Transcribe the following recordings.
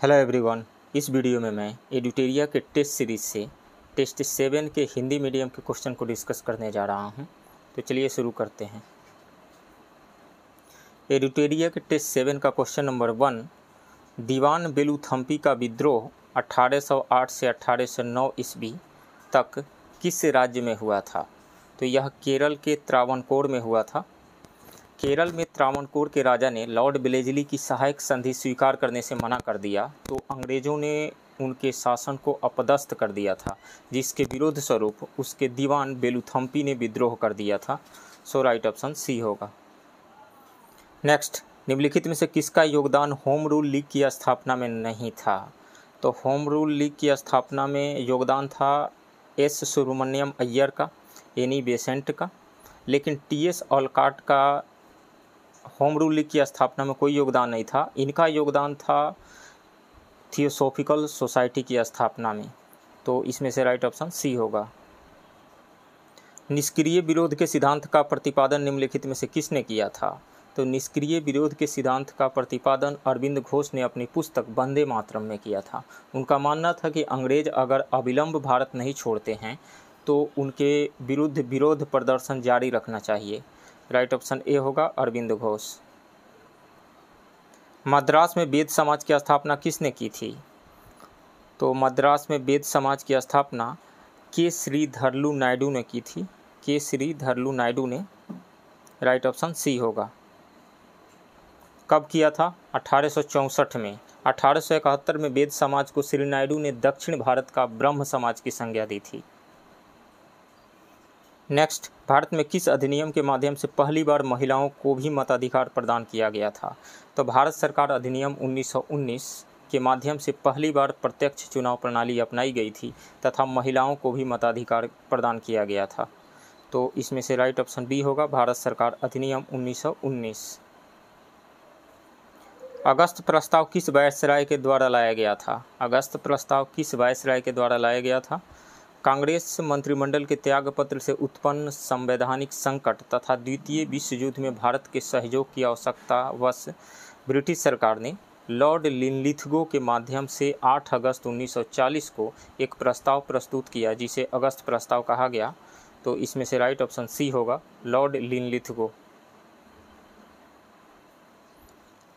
Hello everyone. इस video में मैं एडुटेरिया के टेस्ट सीरीज़ से टेस्ट 7 के हिंदी मीडियम के क्वेश्चन को डिस्कस करने जा रहा हूं। तो चलिए शुरू करते हैं। एडुटेरिया के टेस्ट 7 का क्वेश्चन नंबर 1, दीवान बेलूथम्पी का विद्रोह 1808 से 1809 ईस्वी तक किस राज्य में हुआ था? तो यह केरल के त्रावणकोर में हुआ था। केरल में त्रावणकोर के राजा ने लॉर्ड ब्लेजली की सहायक संधि स्वीकार करने से मना कर दिया, तो अंग्रेजों ने उनके शासन को अपदस्थ कर दिया था, जिसके विरोध स्वरूप उसके दीवान बेलूथम्पी ने विद्रोह कर दिया था। सो राइट ऑप्शन सी होगा। नेक्स्ट, निम्नलिखित में से किसका योगदान होम रूल लीग की स्थापना में नहीं था? तो होम रूल लीग की स्थापना में योगदान था एस सुब्रमण्यम अय्यर का, एनी बेसेंट का, लेकिन टी.एस. ओलकॉट का होम रूल लीग की स्थापना में कोई योगदान नहीं था। इनका योगदान था थियोसॉफिकल सोसाइटी की स्थापना में। तो इसमें से राइट ऑप्शन सी होगा। निष्क्रिय विरोध के सिद्धांत का प्रतिपादन निम्नलिखित में से किसने किया था? तो निष्क्रिय विरोध के सिद्धांत का प्रतिपादन अरविंद घोष ने अपनी पुस्तक वंदे मातरम में किया था। उनका मानना था कि अंग्रेज अगर अविलंब भारत नहीं छोड़ते हैं तो उनके विरुद्ध विरोध प्रदर्शन जारी रखना चाहिए। राइट ऑप्शन ए होगा, अरविंद घोष। मद्रास में वेद समाज की स्थापना किसने की थी? तो मद्रास में वेद समाज की स्थापना के श्रीधरलू नायडू ने की थी। के श्रीधरलू नायडू ने। राइट ऑप्शन सी होगा। कब किया था? 1864 में। 1871 में वेद समाज को श्री नायडू ने दक्षिण भारत का ब्रह्म समाज की संज्ञा दी थी। नेक्स्ट, भारत में किस अधिनियम के माध्यम से पहली बार महिलाओं को भी मताधिकार प्रदान किया गया था? तो भारत सरकार अधिनियम 1919 के माध्यम से पहली बार प्रत्यक्ष चुनाव प्रणाली अपनाई गई थी तथा महिलाओं को भी मताधिकार प्रदान किया गया था। तो इसमें से राइट ऑप्शन बी होगा, भारत सरकार अधिनियम 1919। अगस्त प्रस्ताव किस वायसराय के द्वारा लाया गया था? अगस्त प्रस्ताव किस वायसराय के द्वारा लाया गया था? कांग्रेस मंत्रिमंडल के त्यागपत्र से उत्पन्न संवैधानिक संकट तथा द्वितीय विश्व युद्ध में भारत के सहयोग की आवश्यकतावश ब्रिटिश सरकार ने लॉर्ड लिनलिथगो के माध्यम से 8 अगस्त 1940 को एक प्रस्ताव प्रस्तुत किया, जिसे अगस्त प्रस्ताव कहा गया। तो इसमें से राइट ऑप्शन सी होगा, लॉर्ड लिनलिथगो।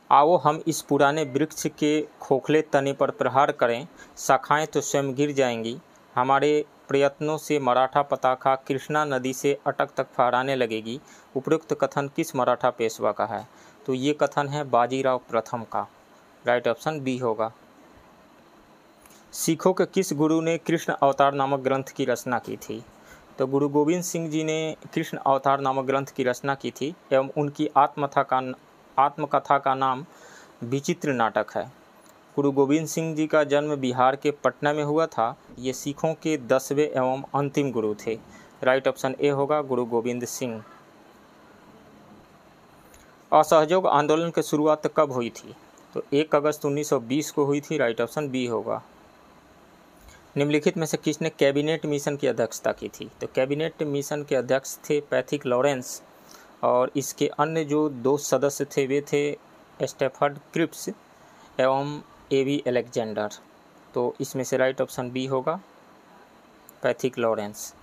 आओ हम इस पुराने वृक्ष के खोखले तने पर प्रहार करें, शाखाएं तो स्वयं गिर जाएंगी। हमारे प्रयत्नों से मराठा पताका कृष्णा नदी से अटक तक फहराने लगेगी। उपरोक्त कथन किस मराठा पेशवा का है? तो ये कथन है बाजीराव प्रथम का। राइट ऑप्शन बी होगा। सिखों के किस गुरु ने कृष्ण अवतार नामक ग्रंथ की रचना की थी? तो गुरु गोविंद सिंह जी ने कृष्ण अवतार नामक ग्रंथ की रचना की थी एवं उनकी आत्मकथा का नाम विचित्र नाटक है। गुरु गोविंद सिंह जी का जन्म बिहार के पटना में हुआ था। ये सिखों के 10वें एवं अंतिम गुरु थे। राइट ऑप्शन ए होगा, गुरु गोविंद सिंह। असहयोग आंदोलन की शुरुआत कब हुई थी? तो 1 अगस्त 1920 को हुई थी। राइट ऑप्शन बी होगा। निम्नलिखित में से किसने कैबिनेट मिशन की अध्यक्षता की थी? तो कैबिनेट मिशन के अध्यक्ष थे पैथिक लॉरेंस, और इसके अन्य जो 2 सदस्य थे वे थे स्टेफर्ड क्रिप्स एवं एवी अलेक्जेंडर। तो इसमें से राइट ऑप्शन बी होगा, पैथिक लॉरेंस।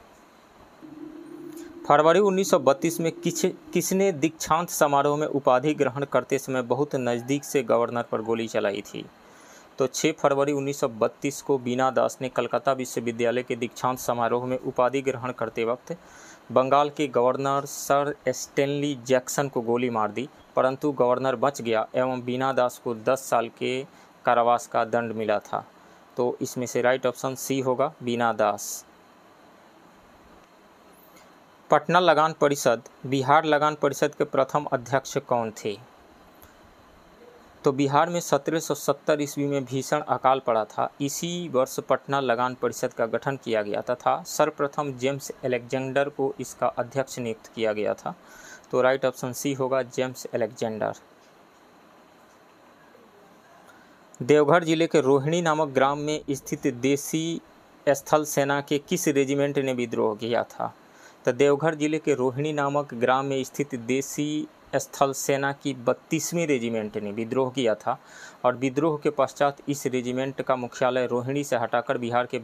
फरवरी 1932 में किसने दीक्षांत समारोह में उपाधि ग्रहण करते समय बहुत नज़दीक से गवर्नर पर गोली चलाई थी? तो 6 फरवरी 1932 को बीना दास ने कलकत्ता विश्वविद्यालय के दीक्षांत समारोह में उपाधि ग्रहण करते वक्त बंगाल के गवर्नर सर स्टेनली जैक्सन को गोली मार दी, परंतु गवर्नर बच गया एवं बीना दास को 10 साल के कारावास का दंड मिला था। तो इसमें से राइट ऑप्शन सी होगा, बीना दास। पटना लगान परिषद, बिहार लगान परिषद के प्रथम अध्यक्ष कौन थे? तो बिहार में 1770 ईस्वी में भीषण अकाल पड़ा था। इसी वर्ष पटना लगान परिषद का गठन किया गया तथा सर्वप्रथम जेम्स अलेक्जेंडर को इसका अध्यक्ष नियुक्त किया गया था। तो राइट ऑप्शन सी होगा, जेम्स अलेक्जेंडर। देवघर जिले के रोहिणी नामक ग्राम में स्थित देसी स्थल सेना के किस रेजिमेंट ने विद्रोह किया था? तो देवघर जिले के रोहिणी नामक ग्राम में स्थित देसी स्थल सेना की 32वीं रेजिमेंट ने विद्रोह किया था और विद्रोह के पश्चात इस रेजिमेंट का मुख्यालय रोहिणी से हटाकर बिहार के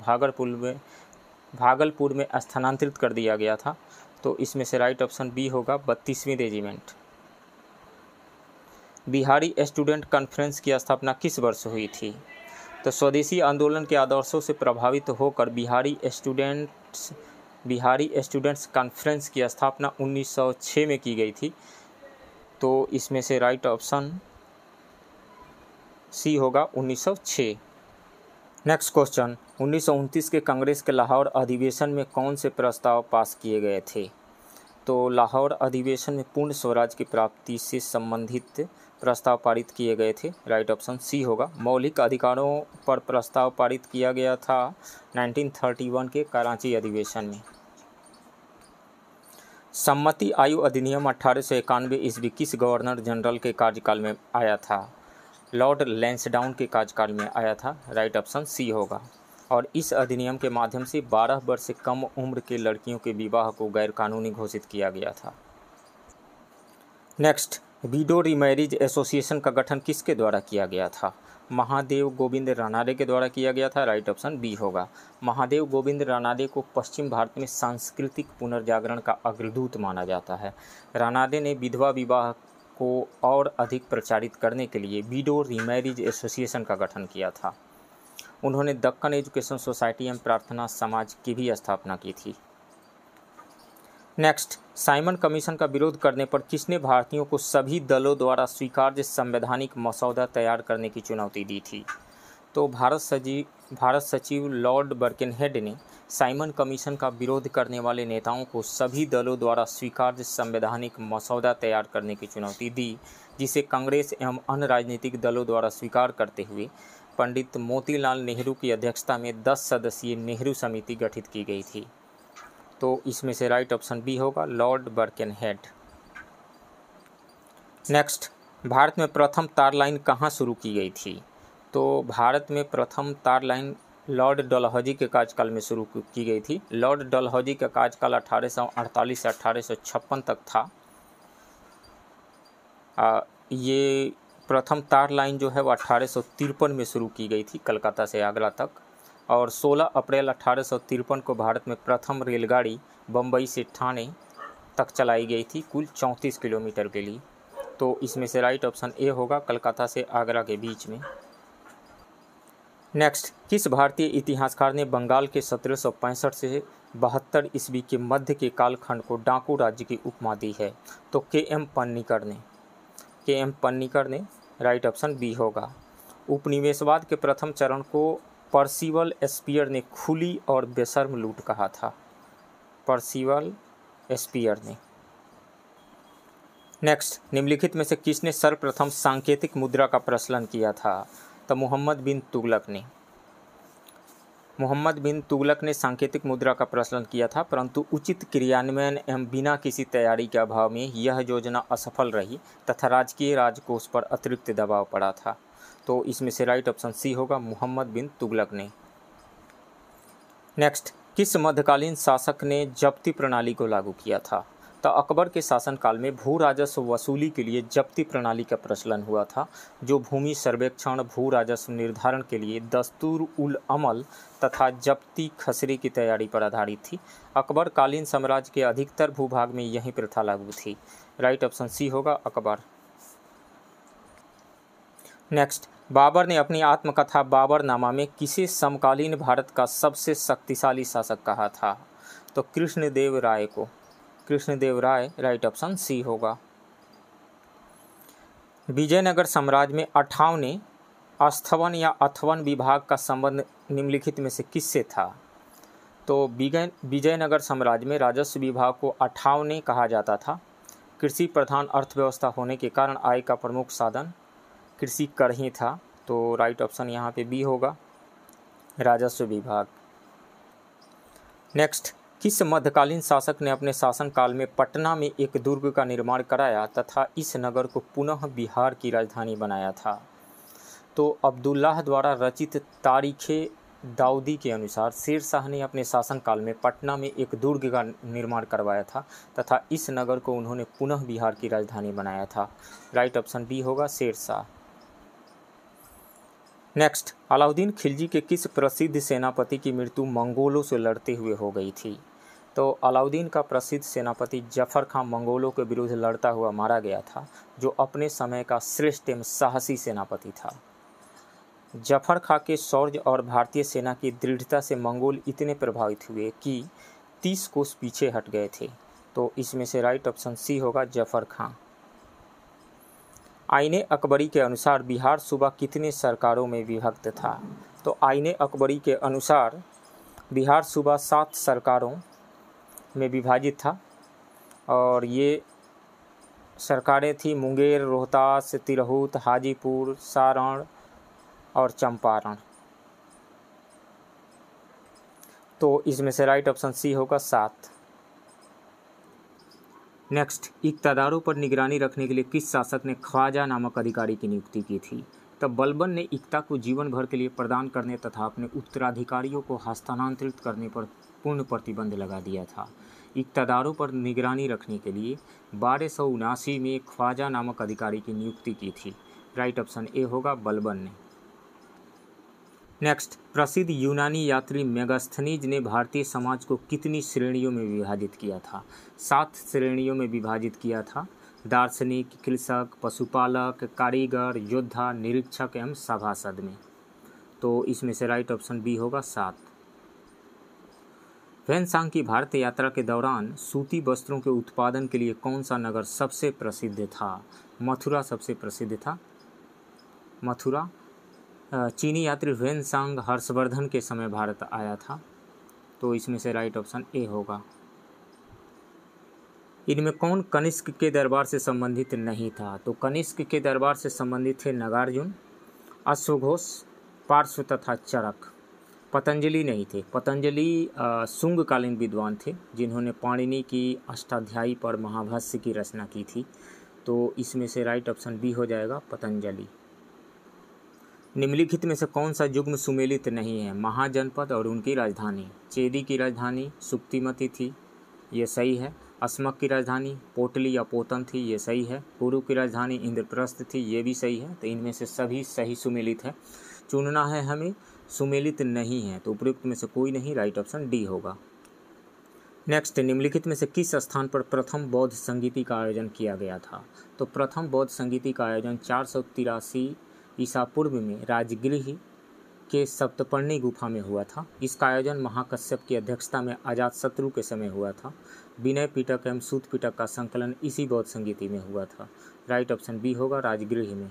भागलपुर में स्थानांतरित कर दिया गया था। तो इसमें से राइट ऑप्शन बी होगा 32वीं रेजिमेंट। बिहारी स्टूडेंट कॉन्फ्रेंस की स्थापना किस वर्ष हुई थी? तो स्वदेशी आंदोलन के आदर्शों से प्रभावित होकर बिहारी स्टूडेंट्स कॉन्फ्रेंस की स्थापना 1906 में की गई थी। तो इसमें से राइट ऑप्शन सी होगा 1906। नेक्स्ट क्वेश्चन, 1929 के कांग्रेस के लाहौर अधिवेशन में कौन से प्रस्ताव पास किए गए थे? तो लाहौर अधिवेशन में पूर्ण स्वराज की प्राप्ति से संबंधित प्रस्ताव पारित किए गए थे। राइट ऑप्शन सी होगा। मौलिक अधिकारों पर प्रस्ताव पारित किया गया था 1931 के कराची अधिवेशन में। सम्मति आयु अधिनियम 1891 ईस्वी किस गवर्नर जनरल के कार्यकाल में आया था? लॉर्ड लैंसडाउन के कार्यकाल में आया था। राइट ऑप्शन सी होगा। और इस अधिनियम के माध्यम से 12 वर्ष से कम उम्र के लड़कियों के विवाह को गैरकानूनी घोषित किया गया था। नेक्स्ट, विडो रीमैरिज एसोसिएशन का गठन किसके द्वारा किया गया था? महादेव गोविंद रानाडे के द्वारा किया गया था। राइट ऑप्शन बी होगा। महादेव गोविंद रानाडे को पश्चिम भारत में सांस्कृतिक पुनर्जागरण का अग्रदूत माना जाता है। रानाडे ने विधवा विवाह को और अधिक प्रचारित करने के लिए विडो रीमैरिज एसोसिएशन का गठन किया था। उन्होंने दक्कन एजुकेशन सोसाइटी एवं प्रार्थना समाज की भी स्थापना की थी। नेक्स्ट, साइमन कमीशन का विरोध करने पर किसने भारतीयों को सभी दलों द्वारा स्वीकार्य संवैधानिक मसौदा तैयार करने की चुनौती दी थी? तो भारत सचिव लॉर्ड बर्किनहेड ने साइमन कमीशन का विरोध करने वाले नेताओं को सभी दलों द्वारा स्वीकार्य संवैधानिक मसौदा तैयार करने की चुनौती दी, जिसे कांग्रेस एवं अन्य राजनीतिक दलों द्वारा स्वीकार करते हुए पंडित मोतीलाल नेहरू की अध्यक्षता में 10 सदस्यीय नेहरू समिति गठित की गई थी। तो इसमें से राइट ऑप्शन बी होगा, लॉर्ड बर्किनहेड। नेक्स्ट, भारत में प्रथम तार लाइन कहाँ शुरू की गई थी? तो भारत में प्रथम तार लाइन लॉर्ड डलहौजी के कार्यकाल में शुरू की गई थी। लॉर्ड डलहौजी का कार्यकाल 1848 से 1856 तक था। ये प्रथम तार लाइन जो है वो 1853 में शुरू की गई थी कलकत्ता से आगरा तक, और 16 अप्रैल 1853 को भारत में प्रथम रेलगाड़ी बम्बई से ठाणे तक चलाई गई थी, कुल 34 किलोमीटर के लिए। तो इसमें से राइट ऑप्शन ए होगा, कलकत्ता से आगरा के बीच में। नेक्स्ट, किस भारतीय इतिहासकार ने बंगाल के 1765 से 72 ईस्वी के मध्य के कालखंड को डाकू राज्य की उपमा दी है? तो के एम पन्नीकर ने राइट ऑप्शन बी होगा। उपनिवेशवाद के प्रथम चरण को पर्सिवल स्पीयर ने खुली और बेशर्म लूट कहा था। पर्सिवल स्पीयर ने। नेक्स्ट, निम्नलिखित में से किसने सर्वप्रथम सांकेतिक मुद्रा का प्रचलन किया था? तो मोहम्मद बिन तुगलक ने सांकेतिक मुद्रा का प्रचलन किया था, परंतु उचित क्रियान्वयन एवं बिना किसी तैयारी के अभाव में यह योजना असफल रही तथा राजकीय राजकोष पर अतिरिक्त दबाव पड़ा था। तो इसमें से राइट ऑप्शन सी होगा, मोहम्मद बिन तुगलक ने। नेक्स्ट, किस मध्यकालीन शासक ने जब्ती प्रणाली को लागू किया था? तो अकबर के शासनकाल में भू राजस्व वसूली के लिए जब्ती प्रणाली का प्रचलन हुआ था, जो भूमि सर्वेक्षण, भू राजस्व निर्धारण के लिए दस्तूर उल अमल तथा जब्ती खसरे की तैयारी पर आधारित थी। अकबर कालीन साम्राज्य के अधिकतर भूभाग में यही प्रथा लागू थी। राइट ऑप्शन सी होगा, अकबर। नेक्स्ट, बाबर ने अपनी आत्मकथा बाबरनामा में किसे समकालीन भारत का सबसे शक्तिशाली शासक कहा था? तो कृष्णदेव राय राइट ऑप्शन सी होगा। विजयनगर साम्राज्य में अठाव ने अस्थवन या अथवन विभाग का संबंध निम्नलिखित में से किससे था? तो विजयनगर साम्राज्य में राजस्व विभाग को अठाव ने कहा जाता था। कृषि प्रधान अर्थव्यवस्था होने के कारण आय का प्रमुख साधन कृषि कर ही था। तो राइट ऑप्शन यहाँ पे बी होगा, राजस्व विभाग। नेक्स्ट, किस मध्यकालीन शासक ने अपने शासनकाल में पटना में एक दुर्ग का निर्माण कराया तथा इस नगर को पुनः बिहार की राजधानी बनाया था? तो अब्दुल्लाह द्वारा रचित तारीख़े दाऊदी के अनुसार शेर शाह ने अपने शासनकाल में पटना में एक दुर्ग का निर्माण करवाया था तथा इस नगर को उन्होंने पुनः बिहार की राजधानी बनाया था। राइट ऑप्शन बी होगा शेर शाह। नेक्स्ट, अलाउद्दीन खिलजी के किस प्रसिद्ध सेनापति की मृत्यु मंगोलों से लड़ते हुए हो गई थी? तो अलाउद्दीन का प्रसिद्ध सेनापति जफर खां मंगोलों के विरुद्ध लड़ता हुआ मारा गया था, जो अपने समय का श्रेष्ठ एवं साहसी सेनापति था। जफर खां के शौर्य और भारतीय सेना की दृढ़ता से मंगोल इतने प्रभावित हुए कि 30 कोस पीछे हट गए थे। तो इसमें से राइट ऑप्शन सी होगा जफर खां। आईने अकबरी के अनुसार बिहार सूबा कितने सरकारों में विभक्त था? तो आईने अकबरी के अनुसार बिहार सूबा 7 सरकारों में विभाजित था और ये सरकारें थी मुंगेर, रोहतास, तिरहुत, हाजीपुर, सारण और चंपारण। तो इसमें से राइट ऑप्शन सी होगा 7। नेक्स्ट, इक़्तिदारों पर निगरानी रखने के लिए किस शासक ने ख्वाजा नामक अधिकारी की नियुक्ति की थी? तब बलबन ने इक्ता को जीवन भर के लिए प्रदान करने तथा अपने उत्तराधिकारियों को हस्तांतरित करने पर पूर्ण प्रतिबंध लगा दिया था। इक़्तिदारों पर निगरानी रखने के लिए 1279 में ख्वाजा नामक अधिकारी की नियुक्ति की थी। राइट ऑप्शन ए होगा बलबन ने। नेक्स्ट, प्रसिद्ध यूनानी यात्री मेगास्थनीज ने भारतीय समाज को कितनी श्रेणियों में विभाजित किया था? 7 श्रेणियों में विभाजित किया था। दार्शनिक, कृषक, पशुपालक, कारीगर, योद्धा, निरीक्षक एवं सभासद में। तो इसमें से राइट ऑप्शन बी होगा 7। ह्वेनसांग की भारत यात्रा के दौरान सूती वस्त्रों के उत्पादन के लिए कौन सा नगर सबसे प्रसिद्ध था? मथुरा सबसे प्रसिद्ध था। मथुरा। चीनी यात्री ह्वेनसांग हर्षवर्धन के समय भारत आया था। तो इसमें से राइट ऑप्शन ए होगा। इनमें कौन कनिष्क के दरबार से संबंधित नहीं था? तो कनिष्क के दरबार से संबंधित थे नागार्जुन, अश्वघोष, पार्श्व तथा चरक। पतंजलि नहीं थे। पतंजलि शुंगकालीन विद्वान थे जिन्होंने पाणिनि की अष्टाध्यायी पर महाभाष्य की रचना की थी। तो इसमें से राइट ऑप्शन बी हो जाएगा पतंजलि। निम्नलिखित में से कौन सा युग्म सुमेलित नहीं है? महाजनपद और उनकी राजधानी। चेदी की राजधानी सुक्तिमती थी, ये सही है। अस्मक की राजधानी पोटली या पोतन थी, ये सही है। कुरु की राजधानी इंद्रप्रस्थ थी, ये भी सही है। तो इनमें से सभी सही सुमेलित है। चुनना है हमें, सुमेलित नहीं है तो उपयुक्त में से कोई नहीं, राइट ऑप्शन डी होगा। नेक्स्ट, निम्नलिखित में से किस स्थान पर प्रथम बौद्ध संगीति का आयोजन किया गया था? तो प्रथम बौद्ध संगीति का आयोजन 483 ईसा पूर्व में राजगृह के सप्तपर्णी गुफा में हुआ था। इसका आयोजन महाकश्यप की अध्यक्षता में अजातशत्रु के समय हुआ था। विनय पिटक एवं सूत पिटक का संकलन इसी बौद्ध संगीति में हुआ था। राइट ऑप्शन बी होगा राजगृह में।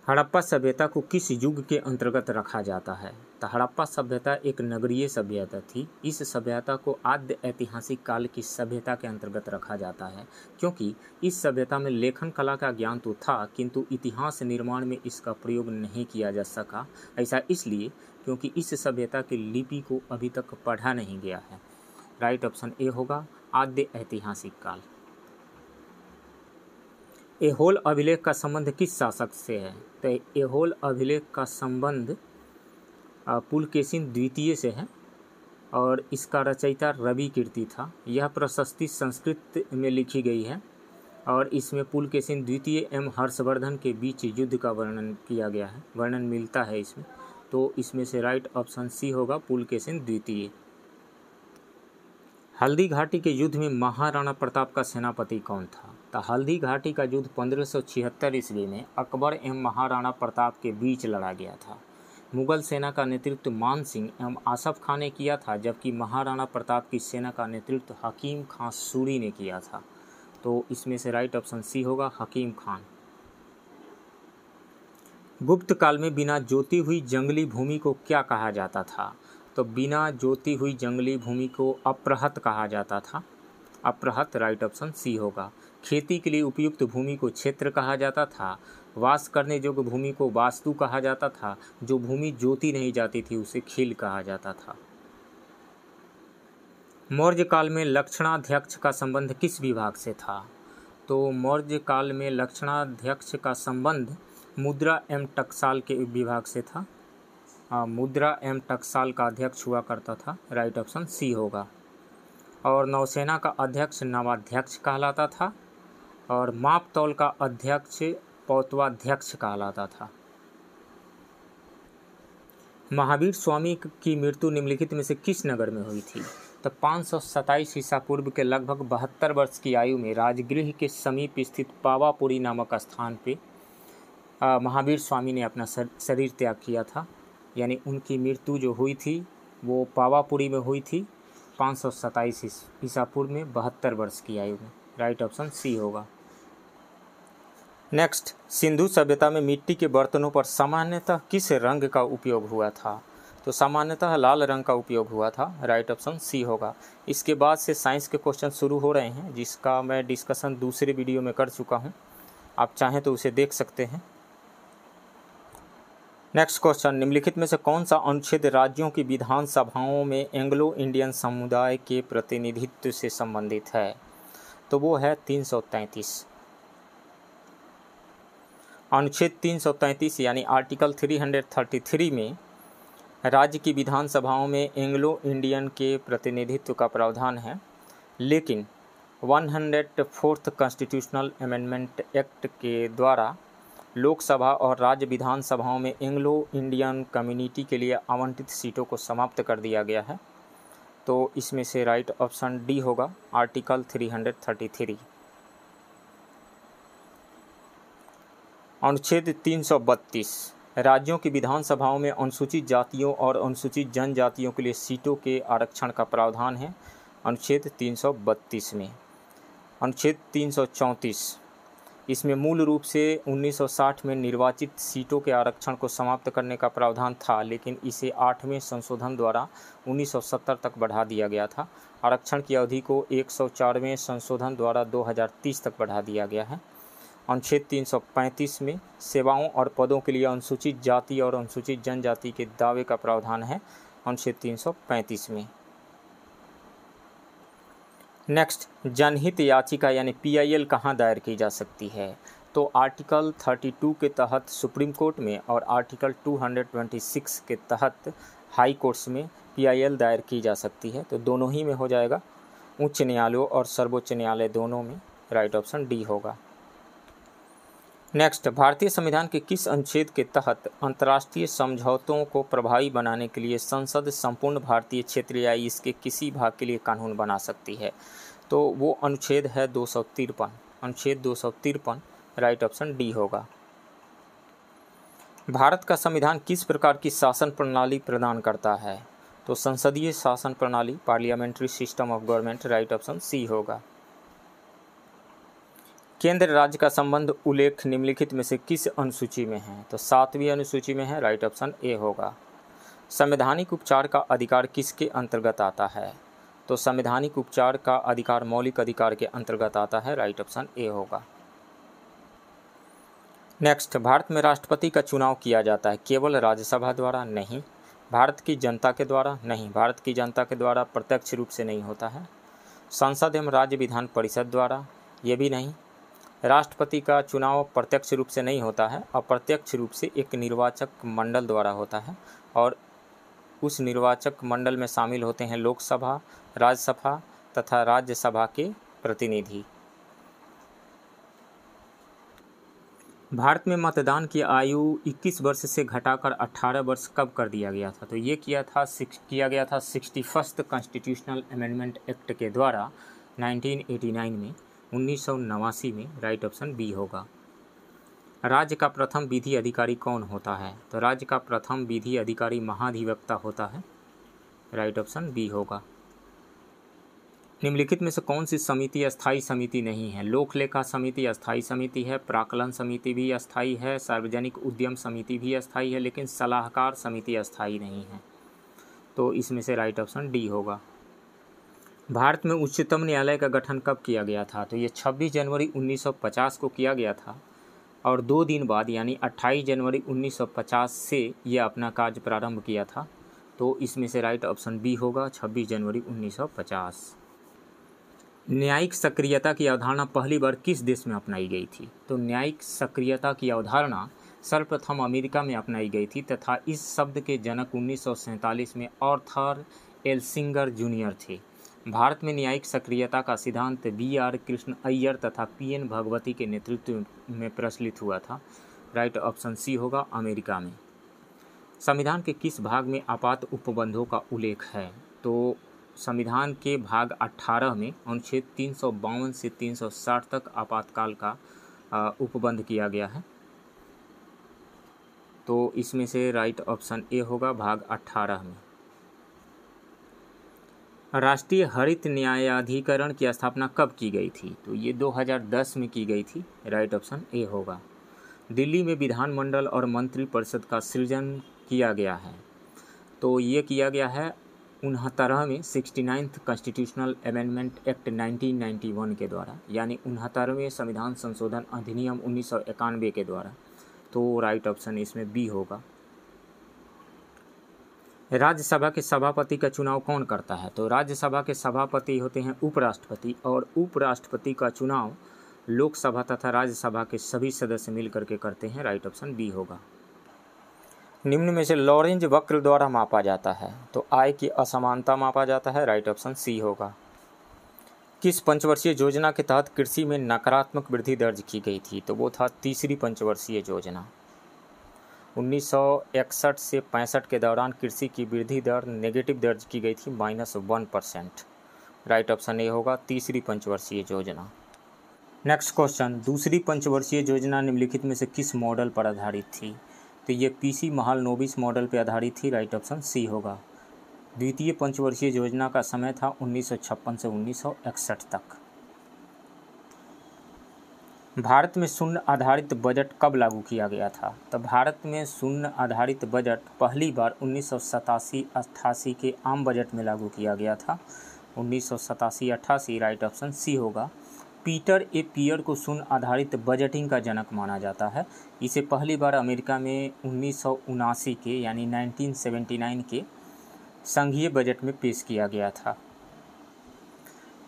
हड़प्पा सभ्यता को किस युग के अंतर्गत रखा जाता है? तो हड़प्पा सभ्यता एक नगरीय सभ्यता थी। इस सभ्यता को आद्य ऐतिहासिक काल की सभ्यता के अंतर्गत रखा जाता है क्योंकि इस सभ्यता में लेखन कला का ज्ञान तो था किंतु इतिहास निर्माण में इसका प्रयोग नहीं किया जा सका। ऐसा इसलिए क्योंकि इस सभ्यता की लिपि को अभी तक पढ़ा नहीं गया है। राइट ऑप्शन ए होगा आद्य ऐतिहासिक काल। ऐहोल अभिलेख का संबंध किस शासक से है? तो ऐहोल अभिलेख का संबंध पुलकेशिन द्वितीय से है और इसका रचयिता रवि कीर्ति था। यह प्रशस्ति संस्कृत में लिखी गई है और इसमें पुलकेशिन द्वितीय एवं हर्षवर्धन के बीच युद्ध का वर्णन किया गया है, वर्णन मिलता है इसमें। तो इसमें से राइट ऑप्शन सी होगा पुलकेशिन द्वितीय। हल्दी घाटी के युद्ध में महाराणा प्रताप का सेनापति कौन था? तो हल्दी घाटी का युद्ध 1576 ईस्वी में अकबर एवं महाराणा प्रताप के बीच लड़ा गया था। मुगल सेना का नेतृत्व मान सिंह एवं आसफ खां ने किया था जबकि महाराणा प्रताप की सेना का नेतृत्व हकीम खां सूरी ने किया था। तो इसमें से राइट ऑप्शन सी होगा हकीम खान। गुप्त काल में बिना जोती हुई जंगली भूमि को क्या कहा जाता था? तो बिना जोती हुई जंगली भूमि को अप्रहत कहा जाता था। अप्रहत राइट ऑप्शन सी होगा। खेती के लिए उपयुक्त भूमि को क्षेत्र कहा जाता था। वास करने योग्य भूमि को वास्तु कहा जाता था। जो भूमि जोती नहीं जाती थी उसे खील कहा जाता था। मौर्य काल में लक्षणाध्यक्ष का संबंध किस विभाग से था? तो मौर्य काल में लक्षणाध्यक्ष का संबंध मुद्रा एवं टकसाल के विभाग से था। मुद्रा एवं टकसाल का अध्यक्ष हुआ करता था, राइट ऑप्शन सी होगा। और नौसेना का अध्यक्ष नवाध्यक्ष कहलाता था और माप तौल का अध्यक्ष पौतवाध्यक्ष कहलाता था। महावीर स्वामी की मृत्यु निम्नलिखित में से किस नगर में हुई थी? तो 527 ईसा पूर्व के लगभग 72 वर्ष की आयु में राजगृह के समीप स्थित पावापुरी नामक स्थान पे महावीर स्वामी ने अपना शरीर त्याग किया था। यानी उनकी मृत्यु जो हुई थी वो पावापुरी में हुई थी 527 ईसा पूर्व में 72 वर्ष की आयु में, राइट ऑप्शन सी होगा। नेक्स्ट, सिंधु सभ्यता में मिट्टी के बर्तनों पर सामान्यतः किस रंग का उपयोग हुआ था? तो सामान्यतः लाल रंग का उपयोग हुआ था, राइट ऑप्शन सी होगा। इसके बाद से साइंस के क्वेश्चन शुरू हो रहे हैं जिसका मैं डिस्कशन दूसरे वीडियो में कर चुका हूं, आप चाहें तो उसे देख सकते हैं। नेक्स्ट क्वेश्चन, निम्नलिखित में से कौन सा अनुच्छेद राज्यों की विधानसभाओं में एंग्लो इंडियन समुदाय के प्रतिनिधित्व से संबंधित है? तो वो है 333। अनुच्छेद 333 यानी आर्टिकल 333 में राज्य की विधानसभाओं में एंग्लो इंडियन के प्रतिनिधित्व का प्रावधान है, लेकिन 104th कॉन्स्टिट्यूशनल अमेंडमेंट एक्ट के द्वारा लोकसभा और राज्य विधानसभाओं में एंग्लो इंडियन कम्युनिटी के लिए आवंटित सीटों को समाप्त कर दिया गया है। तो इसमें से राइट ऑप्शन डी होगा, आर्टिकल 333। अनुच्छेद 332 राज्यों की विधानसभाओं में अनुसूचित जातियों और अनुसूचित जनजातियों के लिए सीटों के आरक्षण का प्रावधान है, अनुच्छेद 332 में। अनुच्छेद 334 इसमें मूल रूप से 1960 में निर्वाचित सीटों के आरक्षण को समाप्त करने का प्रावधान था, लेकिन इसे 8वें संशोधन द्वारा 1970 तक बढ़ा दिया गया था। आरक्षण की अवधि को 104वें संशोधन द्वारा 2030 तक बढ़ा दिया गया है। अनुच्छेद 335 में सेवाओं और पदों के लिए अनुसूचित जाति और अनुसूचित जनजाति के दावे का प्रावधान है, अनुच्छेद 335 में। नेक्स्ट, जनहित याचिका यानी PIL कहाँ दायर की जा सकती है? तो आर्टिकल 32 के तहत सुप्रीम कोर्ट में और आर्टिकल 226 के तहत हाई कोर्ट्स में PIL दायर की जा सकती है। तो दोनों ही में हो जाएगा, उच्च न्यायालयों और सर्वोच्च न्यायालय दोनों में, राइट ऑप्शन डी होगा। नेक्स्ट, भारतीय संविधान के किस अनुच्छेद के तहत अंतर्राष्ट्रीय समझौतों को प्रभावी बनाने के लिए संसद संपूर्ण भारतीय क्षेत्र या इसके किसी भाग के लिए कानून बना सकती है? तो वो अनुच्छेद है 253, अनुच्छेद 253, राइट ऑप्शन डी होगा। भारत का संविधान किस प्रकार की शासन प्रणाली प्रदान करता है? तो संसदीय शासन प्रणाली, parliamentary system of government, right option C होगा। केंद्र राज्य का संबंध उल्लेख निम्नलिखित में से किस अनुसूची में है? तो 7वीं अनुसूची में है, राइट ऑप्शन ए होगा। संवैधानिक उपचार का अधिकार किसके अंतर्गत आता है? तो संवैधानिक उपचार का अधिकार मौलिक अधिकार के अंतर्गत आता है, राइट ऑप्शन ए होगा। नेक्स्ट, भारत में राष्ट्रपति का चुनाव किया जाता है केवल राज्यसभा द्वारा? नहीं। भारत की जनता के द्वारा? नहीं, भारत की जनता के द्वारा प्रत्यक्ष रूप से नहीं होता है। संसद एवं राज्य विधान परिषद द्वारा? ये भी नहीं। राष्ट्रपति का चुनाव प्रत्यक्ष रूप से नहीं होता है, अप्रत्यक्ष रूप से एक निर्वाचक मंडल द्वारा होता है और उस निर्वाचक मंडल में शामिल होते हैं लोकसभा, राज्यसभा तथा राज्यसभा के प्रतिनिधि। भारत में मतदान की आयु 21 वर्ष से घटाकर 18 वर्ष कब कर दिया गया था? तो ये किया गया था 61st कॉन्स्टिट्यूशनल अमेंडमेंट एक्ट के द्वारा 1989 में, 1989 में, राइट ऑप्शन बी होगा। राज्य का प्रथम विधि अधिकारी कौन होता है? तो राज्य का प्रथम विधि अधिकारी महाधिवक्ता होता है, राइट ऑप्शन बी होगा। निम्नलिखित में से कौन सी समिति अस्थायी समिति नहीं है? लोक लेखा समिति अस्थायी समिति है, प्राक्कलन समिति भी अस्थायी है, सार्वजनिक उद्यम समिति भी अस्थायी है, लेकिन सलाहकार समिति अस्थायी नहीं है। तो इसमें से राइट ऑप्शन डी होगा। भारत में उच्चतम न्यायालय का गठन कब किया गया था? तो ये 26 जनवरी 1950 को किया गया था और 2 दिन बाद यानी 28 जनवरी 1950 से ये अपना कार्य प्रारंभ किया था। तो इसमें से राइट ऑप्शन बी होगा, 26 जनवरी 1950। न्यायिक सक्रियता की अवधारणा पहली बार किस देश में अपनाई गई थी? तो न्यायिक सक्रियता की अवधारणा सर्वप्रथम अमेरिका में अपनाई गई थी तथा इस शब्द के जनक 1947 में आर्थर एल्सिंगर जूनियर थे। भारत में न्यायिक सक्रियता का सिद्धांत B.R. कृष्ण अय्यर तथा P.N. भगवती के नेतृत्व में प्रचलित हुआ था। राइट ऑप्शन सी होगा, अमेरिका में। संविधान के किस भाग में आपात उपबंधों का उल्लेख है? तो संविधान के भाग 18 में अनुच्छेद 352 से 360 तक आपातकाल का उपबंध किया गया है। तो इसमें से राइट ऑप्शन ए होगा, भाग 18 में। राष्ट्रीय हरित न्यायाधिकरण की स्थापना कब की गई थी? तो ये 2010 में की गई थी। राइट ऑप्शन ए होगा। दिल्ली में विधानमंडल और मंत्रिपरिषद का सृजन किया गया है। तो ये किया गया है 69वें 69th कॉन्स्टिट्यूशनल अमेंडमेंट एक्ट 1991 के द्वारा, यानी 69वें संविधान संशोधन अधिनियम 1991 के द्वारा। तो राइट ऑप्शन इसमें बी होगा। राज्यसभा के सभापति का चुनाव कौन करता है? तो राज्यसभा के सभापति होते हैं उपराष्ट्रपति, और उपराष्ट्रपति का चुनाव लोकसभा तथा राज्यसभा के सभी सदस्य मिलकर के करते हैं। राइट ऑप्शन बी होगा। निम्न में से लॉरेंज वक्र द्वारा मापा जाता है? तो आय की असमानता मापा जाता है। राइट ऑप्शन सी होगा। किस पंचवर्षीय योजना के तहत कृषि में नकारात्मक वृद्धि दर्ज की गई थी? तो वो था तीसरी पंचवर्षीय योजना। 1961 से 65 के दौरान कृषि की वृद्धि दर नेगेटिव दर्ज की गई थी, -1%। राइट ऑप्शन ए होगा, तीसरी पंचवर्षीय योजना। नेक्स्ट क्वेश्चन, दूसरी पंचवर्षीय योजना निम्नलिखित में से किस मॉडल पर आधारित थी? तो ये PC महालनोबिस मॉडल पर आधारित थी। राइट ऑप्शन सी होगा। द्वितीय पंचवर्षीय योजना का समय था 1956 से 1961 तक। भारत में शून्य आधारित बजट कब लागू किया गया था? तो भारत में शून्य आधारित बजट पहली बार 1987-88 के आम बजट में लागू किया गया था। 1987-88। राइट ऑप्शन सी होगा। पीटर ए पियर को शून्य आधारित बजटिंग का जनक माना जाता है। इसे पहली बार अमेरिका में 1979 के यानी 1979 के संघीय बजट में पेश किया गया था।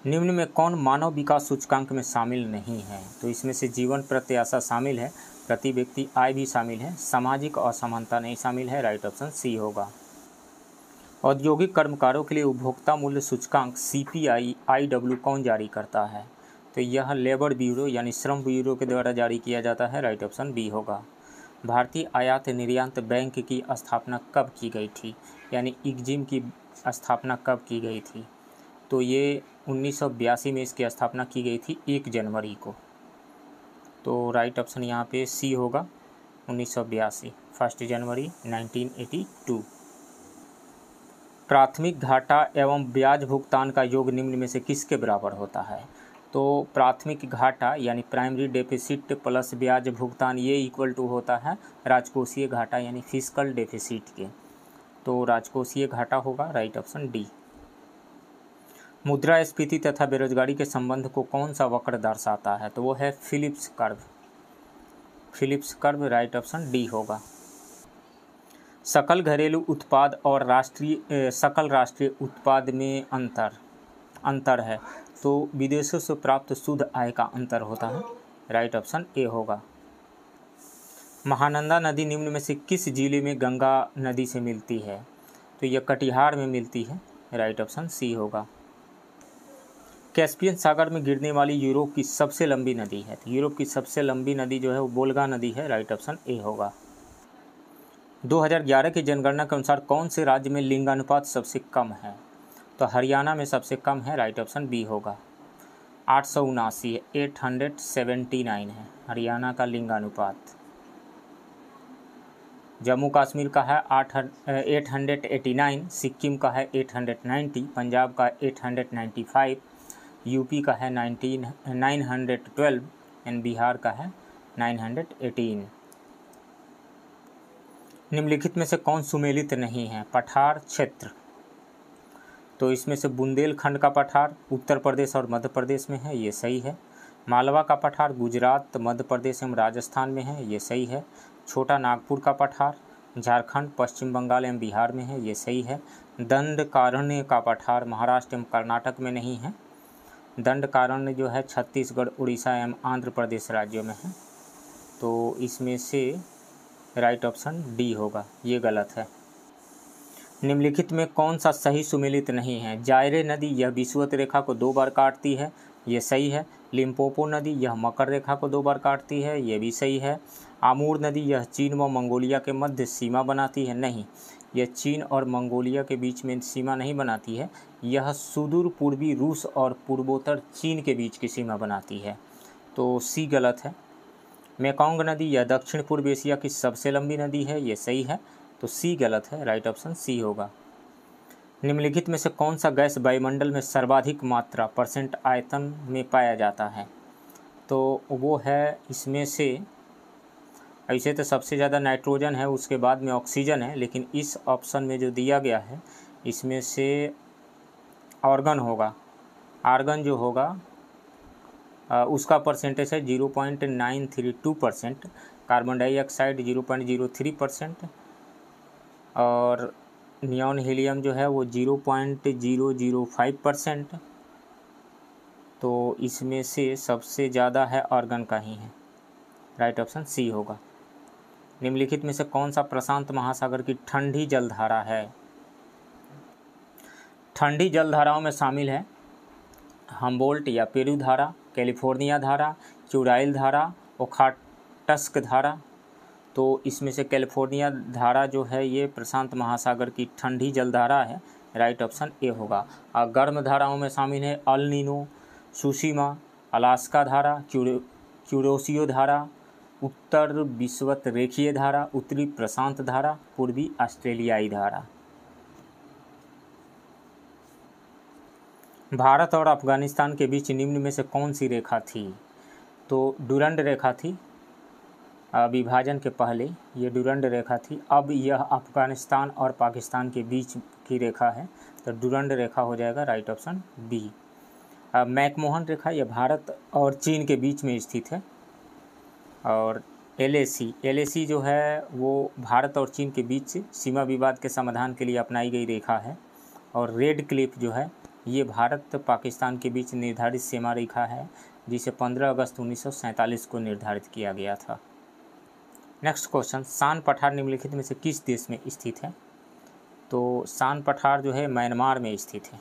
निम्न में कौन मानव विकास सूचकांक में शामिल नहीं है? तो इसमें से जीवन प्रत्याशा शामिल है, प्रति व्यक्ति आय भी शामिल है, सामाजिक असमानता नहीं शामिल है। राइट ऑप्शन सी होगा। औद्योगिक कर्मकारों के लिए उपभोक्ता मूल्य सूचकांक CPI-IW कौन जारी करता है? तो यह लेबर ब्यूरो यानी श्रम ब्यूरो के द्वारा जारी किया जाता है। राइट ऑप्शन बी होगा। भारतीय आयात निर्यात बैंक की स्थापना कब की गई थी? यानी EXIM की स्थापना कब की गई थी? तो ये 1982 में इसकी स्थापना की गई थी, 1 जनवरी को। तो राइट ऑप्शन यहाँ पे सी होगा, 1982, 1 जनवरी 1982। प्राथमिक घाटा एवं ब्याज भुगतान का योग निम्न में से किसके बराबर होता है? तो प्राथमिक घाटा यानी प्राइमरी डेफिसिट प्लस ब्याज भुगतान, ये इक्वल टू होता है राजकोषीय घाटा यानी फिस्कल डेफिसिट के। तो राजकोषीय घाटा होगा। Right option D. मुद्रास्फीति तथा बेरोजगारी के संबंध को कौन सा वक्र दर्शाता है? तो वो है Phillips curve. Phillips curve. Right option D होगा। सकल घरेलू उत्पाद और सकल राष्ट्रीय उत्पाद में अंतर है, तो विदेशों से प्राप्त शुद्ध आय का अंतर होता है। राइट ऑप्शन ए होगा। महानंदा नदी निम्न में से किस जिले में गंगा नदी से मिलती है? तो यह कटिहार में मिलती है। राइट ऑप्शन सी होगा। कैस्पियन सागर में गिरने वाली यूरोप की सबसे लंबी नदी है? तो यूरोप की सबसे लंबी नदी जो है वो वोल्गा नदी है। राइट ऑप्शन ए होगा। 2011 की जनगणना के अनुसार कौन से राज्य में लिंगानुपात सबसे कम है? तो हरियाणा में सबसे कम है। राइट ऑप्शन बी होगा। 879 है, 879 है हरियाणा का लिंगानुपात। जम्मू कश्मीर का है 889, सिक्किम का है 890, पंजाब का 895, यूपी का है 912 एंड बिहार का है 918। निम्नलिखित में से कौन सुमेलित नहीं है? पठार क्षेत्र। तो इसमें से बुंदेलखंड का पठार उत्तर प्रदेश और मध्य प्रदेश में है, ये सही है। मालवा का पठार गुजरात, मध्य प्रदेश एवं राजस्थान में है, ये सही है। छोटा नागपुर का पठार झारखंड, पश्चिम बंगाल एवं बिहार में है, ये सही है। दंडकारण्य का पठार महाराष्ट्र एवं कर्नाटक में नहीं है। दंडकारण्य जो है छत्तीसगढ़, उड़ीसा एवं आंध्र प्रदेश राज्यों में है। तो इसमें से राइट ऑप्शन डी होगा, ये गलत है। निम्नलिखित में कौन सा सही सुमेलित नहीं है? जायरे नदी यह विषुवत रेखा को 2 बार काटती है, ये सही है। लिम्पोपो नदी यह मकर रेखा को 2 बार काटती है, ये भी सही है। आमूर नदी यह चीन व मंगोलिया के मध्य सीमा बनाती है, नहीं, यह चीन और मंगोलिया के बीच में सीमा नहीं बनाती है, यह सुदूर पूर्वी रूस और पूर्वोत्तर चीन के बीच की सीमा बनाती है, तो सी गलत है। मेकोंग नदी यह दक्षिण पूर्व एशिया की सबसे लंबी नदी है, ये सही है, तो सी गलत है, राइट ऑप्शन सी होगा। निम्नलिखित में से कौन सा गैस वायुमंडल में सर्वाधिक मात्रा परसेंट आयतन में पाया जाता है? तो वो है इसमें से, ऐसे तो सबसे ज़्यादा नाइट्रोजन है, उसके बाद में ऑक्सीजन है, लेकिन इस ऑप्शन में जो दिया गया है इसमें से आर्गन होगा। आर्गन जो होगा उसका परसेंटेज है 0.932%, कार्बन डाइऑक्साइड 0.03% और नियॉन हीलियम जो है वो 0.005%। तो इसमें से सबसे ज़्यादा है आर्गन का ही है, राइट ऑप्शन सी होगा। निम्नलिखित में से कौन सा प्रशांत महासागर की ठंडी जलधारा है? ठंडी जलधाराओं में शामिल है हम्बोल्ट या पेरू धारा, कैलिफोर्निया धारा, क्यूराइल धारा, ओखाटस्क धारा। तो इसमें से कैलिफोर्निया धारा जो है ये प्रशांत महासागर की ठंडी जलधारा है, राइट ऑप्शन ए होगा। और गर्म धाराओं में शामिल है अल नीनो, सुशीमा, अलास्का धारा, क्यूरोसियो धारा, उत्तर विषुवत रेखीय धारा, उत्तरी प्रशांत धारा, पूर्वी ऑस्ट्रेलियाई धारा। भारत और अफगानिस्तान के बीच निम्न में से कौन सी रेखा थी? तो डुरंड रेखा थी, विभाजन के पहले ये डुरंड रेखा थी। अब यह अफगानिस्तान और पाकिस्तान के बीच की रेखा है, तो डुरंड रेखा हो जाएगा, राइट ऑप्शन बी। मैकमोहन रेखा यह भारत और चीन के बीच में स्थित है। और एलएसी जो है वो भारत और चीन के बीच सीमा विवाद के समाधान के लिए अपनाई गई रेखा है। और रेड क्लिफ जो है ये भारत पाकिस्तान के बीच निर्धारित सीमा रेखा है, जिसे 15 अगस्त 1947 को निर्धारित किया गया था। नेक्स्ट क्वेश्चन, सान पठार निम्नलिखित में से किस देश में स्थित है? तो सान पठार जो है म्यांमार में स्थित है,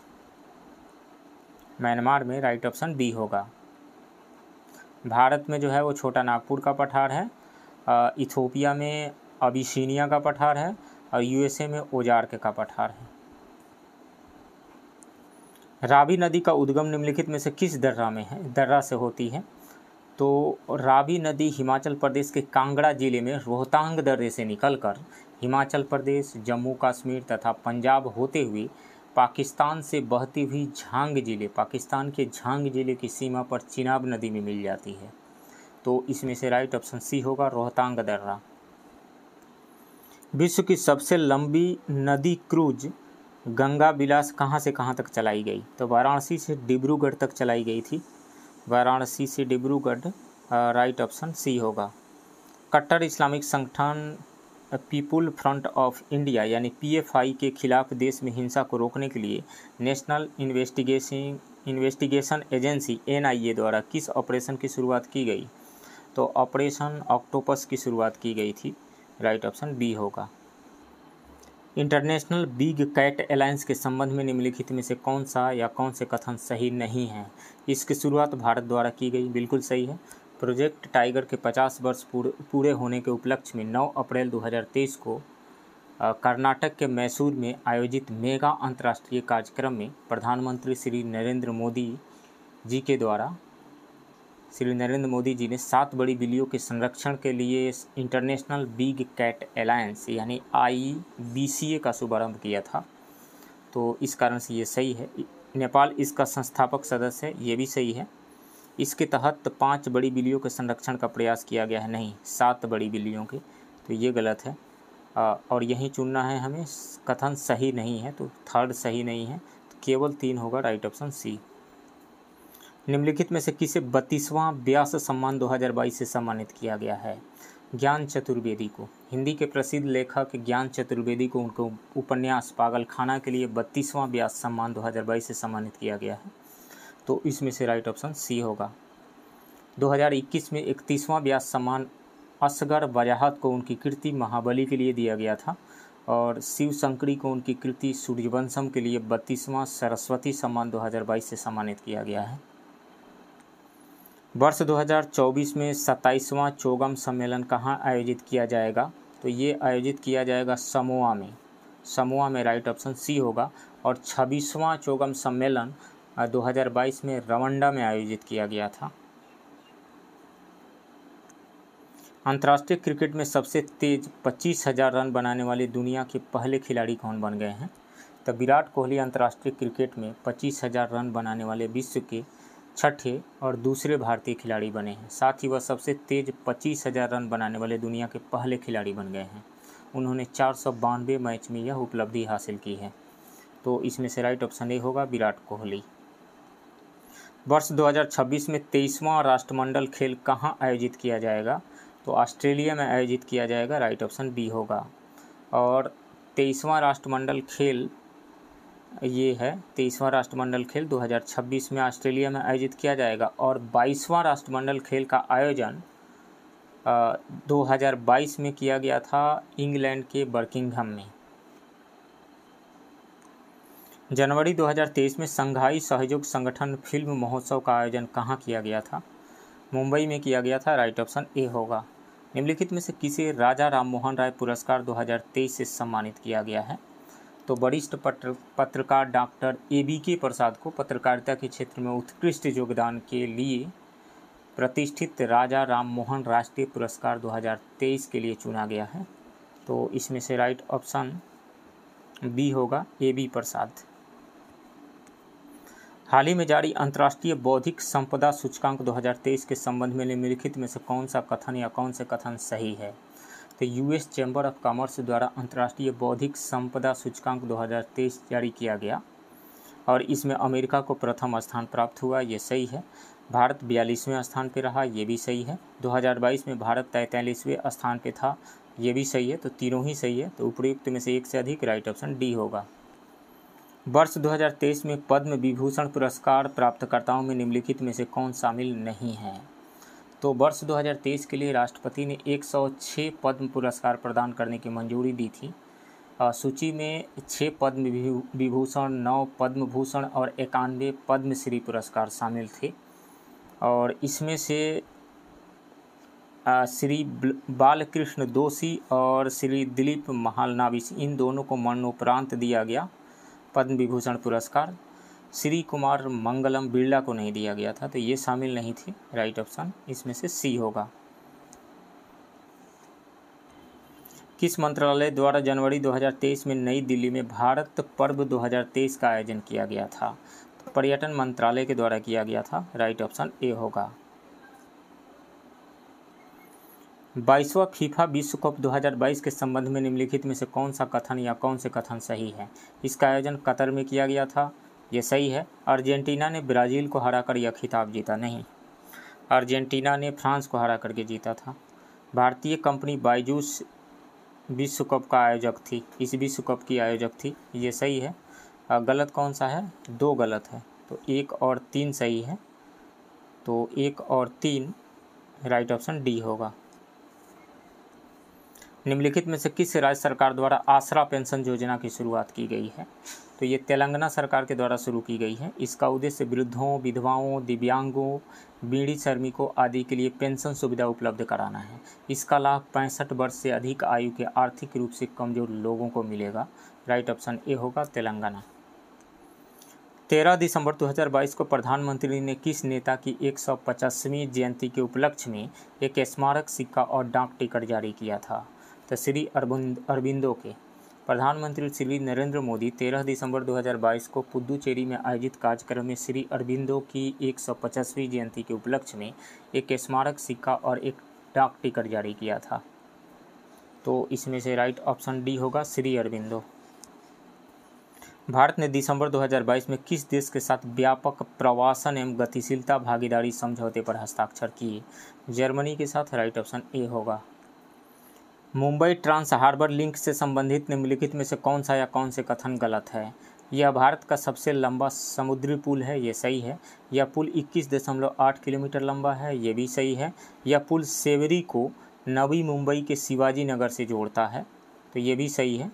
म्यांमार में, राइट ऑप्शन बी होगा। भारत में जो है वो छोटा नागपुर का पठार है, इथोपिया में अबिसिनिया का पठार है और यूएसए में ओजार्क का पठार है। रावी नदी का उद्गम निम्नलिखित में से किस दर्रा में है, दर्रा से होती है? तो रावी नदी हिमाचल प्रदेश के कांगड़ा जिले में रोहतांग दर्रे से निकलकर हिमाचल प्रदेश, जम्मू कश्मीर तथा पंजाब होते हुए पाकिस्तान से बहती हुई झांग जिले, पाकिस्तान के झांग जिले की सीमा पर चिनाब नदी में मिल जाती है। तो इसमें से राइट ऑप्शन सी होगा, रोहतांग दर्रा। विश्व की सबसे लंबी नदी क्रूज गंगा विलास कहाँ से कहाँ तक चलाई गई? तो वाराणसी से डिब्रूगढ़ तक चलाई गई थी, वाराणसी से डिब्रूगढ़, राइट ऑप्शन सी होगा। कट्टर इस्लामिक संगठन पीपुल फ्रंट ऑफ इंडिया यानी पीएफआई के खिलाफ देश में हिंसा को रोकने के लिए नेशनल इन्वेस्टिगेशन एजेंसी एनआईए द्वारा किस ऑपरेशन की शुरुआत की गई? तो ऑपरेशन ऑक्टोपस की शुरुआत की गई थी, राइट ऑप्शन बी होगा। इंटरनेशनल बिग कैट अलायंस के संबंध में निम्नलिखित में से कौन सा या कौन से कथन सही नहीं है? इसकी शुरुआत भारत द्वारा की गई, बिल्कुल सही है। प्रोजेक्ट टाइगर के 50 वर्ष पूरे होने के उपलक्ष्य में 9 अप्रैल 2023 को कर्नाटक के मैसूर में आयोजित मेगा अंतर्राष्ट्रीय कार्यक्रम में प्रधानमंत्री श्री नरेंद्र मोदी जी ने 7 बड़ी बिल्लियों के संरक्षण के लिए इंटरनेशनल बिग कैट अलायंस यानी IBCA का शुभारंभ किया था। तो इस कारण से ये सही है। नेपाल इसका संस्थापक सदस्य है, ये भी सही है। इसके तहत 5 बड़ी बिल्लियों के संरक्षण का प्रयास किया गया है, नहीं 7 बड़ी बिल्लियों के, तो ये गलत है। और यहीं चुनना है हमें, कथन सही नहीं है, तो थर्ड सही नहीं है, तो केवल 3 होगा, राइट ऑप्शन सी। निम्नलिखित में से किसे 32वां व्यास सम्मान 2022 से सम्मानित किया गया है? ज्ञान चतुर्वेदी को। हिंदी के प्रसिद्ध लेखक ज्ञान चतुर्वेदी को उनको उपन्यास पागलखाना के लिए 32वां व्यास सम्मान 2022 से सम्मानित किया गया है। तो इसमें से राइट ऑप्शन सी होगा। 2021 में 31वां व्यास सम्मान असगर वजाहत को उनकी कृति महाबली के लिए दिया गया था और शिव शंकरी को उनकी कृति सूर्यवंशम के लिए 32वां सरस्वती सम्मान 2022 से सम्मानित किया गया है। वर्ष 2024 में 27वां चोगम सम्मेलन कहाँ आयोजित किया जाएगा? तो ये आयोजित किया जाएगा समोआ में राइट ऑप्शन सी होगा। और 26वां चोगम सम्मेलन 2022 में रवांडा में आयोजित किया गया था। अंतर्राष्ट्रीय क्रिकेट में सबसे तेज 25,000 रन बनाने वाले दुनिया के पहले खिलाड़ी कौन बन गए हैं? तो विराट कोहली अंतर्राष्ट्रीय क्रिकेट में 25,000 रन बनाने वाले विश्व के छठे और दूसरे भारतीय खिलाड़ी बने हैं। साथ ही वह सबसे तेज 25,000 रन बनाने वाले दुनिया के पहले खिलाड़ी बन गए हैं। उन्होंने 492 मैच में यह उपलब्धि हासिल की है। तो इसमें से राइट ऑप्शन ए होगा विराट कोहली। वर्ष 2026 में 23वां राष्ट्रमंडल खेल कहाँ आयोजित किया जाएगा? तो ऑस्ट्रेलिया में आयोजित किया जाएगा, राइट ऑप्शन बी होगा। और 23वां राष्ट्रमंडल खेल ये है, 23वां राष्ट्रमंडल खेल 2026 में ऑस्ट्रेलिया में आयोजित किया जाएगा। और 22वां राष्ट्रमंडल खेल का आयोजन 2022 में किया गया था इंग्लैंड के बर्किंघम में। जनवरी 2023 में शंघाई सहयोग संगठन फिल्म महोत्सव का आयोजन कहाँ किया गया था? मुंबई में किया गया था, राइट ऑप्शन ए होगा। निम्नलिखित में से किसे राजा राममोहन राय पुरस्कार 2023 से सम्मानित किया गया है? तो वरिष्ठ पत्रकार डॉक्टर ABK प्रसाद को पत्रकारिता के क्षेत्र में उत्कृष्ट योगदान के लिए प्रतिष्ठित राजा राममोहन राष्ट्रीय पुरस्कार 2023 के लिए चुना गया है। तो इसमें से राइट ऑप्शन बी होगा, AB प्रसाद। हाल ही में जारी अंतर्राष्ट्रीय बौद्धिक संपदा सूचकांक 2023 के संबंध में निम्नलिखित में से कौन सा कथन या कौन से कथन सही है? तो US चैम्बर ऑफ कॉमर्स द्वारा अंतर्राष्ट्रीय बौद्धिक संपदा सूचकांक 2023 जारी किया गया और इसमें अमेरिका को प्रथम स्थान प्राप्त हुआ, ये सही है। भारत 42वें स्थान पर रहा, ये भी सही है। 2022 में भारत 43वें स्थान पर था, ये भी सही है। तो तीनों ही सही है। तो उपयुक्त में से एक से अधिक, राइट ऑप्शन डी होगा। वर्ष 2023 में पद्म विभूषण पुरस्कार प्राप्तकर्ताओं में निम्नलिखित में से कौन शामिल नहीं है? तो वर्ष 2023 के लिए राष्ट्रपति ने 106 पद्म पुरस्कार प्रदान करने की मंजूरी दी थी। सूची में 6 पद्म विभूषण, 9 पद्म भूषण और 91 पद्मश्री पुरस्कार शामिल थे। और इसमें से श्री बालकृष्ण दोषी और श्री दिलीप महालनाबिस, इन दोनों को मरणोपरांत दिया गया पद्म विभूषण पुरस्कार। श्री कुमार मंगलम बिरला को नहीं दिया गया था, तो ये शामिल नहीं थी, राइट ऑप्शन इसमें से सी होगा। किस मंत्रालय द्वारा जनवरी 2023 में नई दिल्ली में भारत पर्व 2023 का आयोजन किया गया था? तो पर्यटन मंत्रालय के द्वारा किया गया था, राइट ऑप्शन ए होगा। 22वां फीफा विश्व कप 2022 के संबंध में निम्नलिखित में से कौन सा कथन या कौन से कथन सही है? इसका आयोजन कतर में किया गया था, ये सही है। अर्जेंटीना ने ब्राज़ील को हराकर यह खिताब जीता, नहीं, अर्जेंटीना ने फ्रांस को हरा करके जीता था। भारतीय कंपनी बायजूस विश्व कप का आयोजक थी, इस विश्व कप की आयोजक थी, ये सही है। गलत कौन सा है? 2 गलत है, तो 1 और 3 सही है। तो 1 और 3 राइट ऑप्शन डी होगा। निम्नलिखित में से किस राज्य सरकार द्वारा आसरा पेंशन योजना की शुरुआत की गई है? तो ये तेलंगाना सरकार के द्वारा शुरू की गई है। इसका उद्देश्य वृद्धों, विधवाओं, दिव्यांगों, बीड़ी श्रमिकों आदि के लिए पेंशन सुविधा उपलब्ध कराना है। इसका लाभ 65 वर्ष से अधिक आयु के आर्थिक रूप से कमजोर लोगों को मिलेगा, राइट ऑप्शन ए होगा, तेलंगाना। 13 दिसंबर 2022 को प्रधानमंत्री ने किस नेता की 150वीं जयंती के उपलक्ष्य में एक स्मारक सिक्का और डाक टिकट जारी किया था? तो श्री अरबिंदो के। प्रधानमंत्री श्री नरेंद्र मोदी 13 दिसंबर 2022 को पुदुचेरी में आयोजित कार्यक्रम में श्री अरबिंदो की 150वीं जयंती के उपलक्ष्य में एक स्मारक सिक्का और एक डाक टिकट जारी किया था। तो इसमें से राइट ऑप्शन डी होगा, श्री अरबिंदो। भारत ने दिसंबर 2022 में किस देश के साथ व्यापक प्रवासन एवं गतिशीलता भागीदारी समझौते पर हस्ताक्षर किए? जर्मनी के साथ, राइट ऑप्शन ए होगा। मुंबई ट्रांस हार्बर लिंक से संबंधित निम्नलिखित में से कौन सा या कौन से कथन गलत है? यह भारत का सबसे लंबा समुद्री पुल है, ये सही है। यह पुल 21.8 किलोमीटर लंबा है, ये भी सही है। यह पुल सेवरी को नवी मुंबई के शिवाजी नगर से जोड़ता है, तो ये भी सही है।